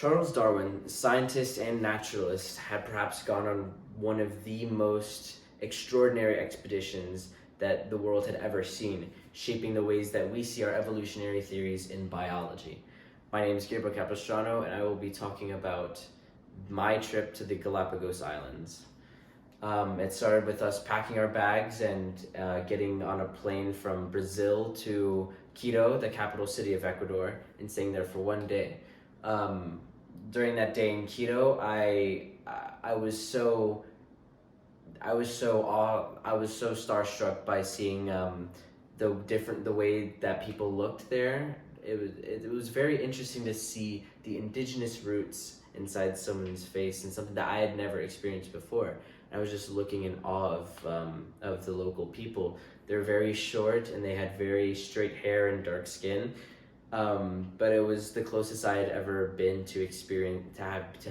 Charles Darwin, scientist and naturalist, had perhaps gone on one of the most extraordinary expeditions that the world had ever seen, shaping the ways that we see our evolutionary theories in biology. My name is Gabriel Capistrano, and I will be talking about my trip to the Galapagos Islands. It started with us packing our bags and getting on a plane from Brazil to Quito, the capital city of Ecuador, and staying there for one day. During that day in Quito, I was so starstruck by seeing the way that people looked there. It was very interesting to see the indigenous roots inside someone's face, and something that I had never experienced before. I was just looking in awe of the local people. They're very short and they had very straight hair and dark skin. But it was the closest I had ever been to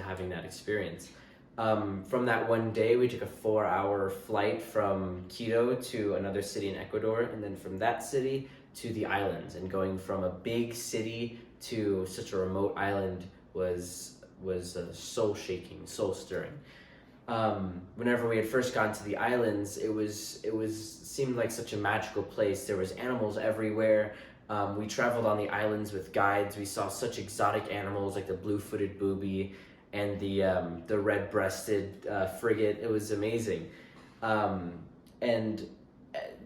having that experience. From that one day, we took a 4-hour flight from Quito to another city in Ecuador, and then from that city to the islands. And going from a big city to such a remote island was soul shaking, soul stirring. Whenever we had first gone to the islands, it seemed like such a magical place. There was animals everywhere. We traveled on the islands with guides. We saw such exotic animals like the blue-footed booby and the red-breasted frigate. It was amazing. And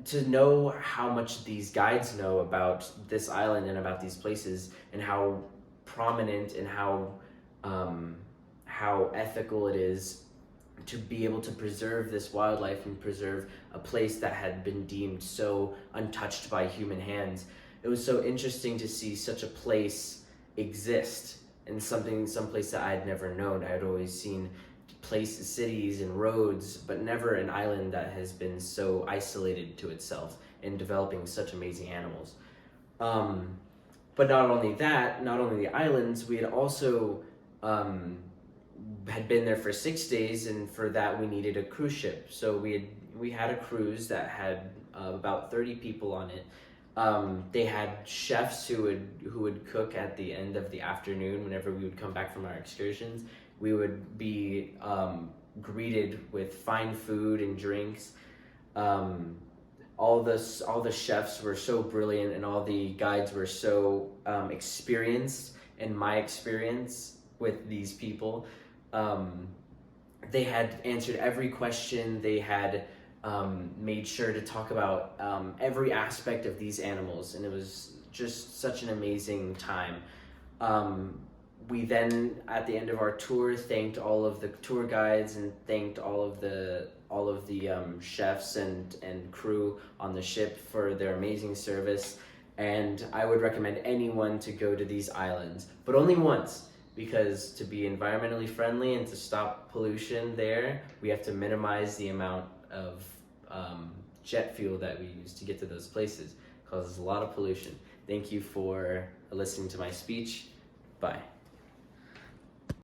to know how much these guides know about this island and about these places, and how prominent and how ethical it is to be able to preserve this wildlife and preserve a place that had been deemed so untouched by human hands. It was so interesting to see such a place exist, and some place that I had never known. I had always seen places, cities, and roads, but never an island that has been so isolated to itself and developing such amazing animals. But not only the islands, we had also had been there for 6 days, and for that we needed a cruise ship. So we had a cruise that had about 30 people on it. They had chefs who would cook at the end of the afternoon. Whenever we would come back from our excursions, we would be greeted with fine food and drinks. All the chefs were so brilliant, and all the guides were so experienced. And my experience with these people, they had answered every question. They had made sure to talk about every aspect of these animals, and it was just such an amazing time. We then, at the end of our tour, thanked all of the tour guides and thanked all of the chefs and crew on the ship for their amazing service. And I would recommend anyone to go to these islands, but only once, because to be environmentally friendly and to stop pollution there, we have to minimize the amount of jet fuel that we use to get to those places. It causes a lot of pollution. Thank you for listening to my speech. Bye.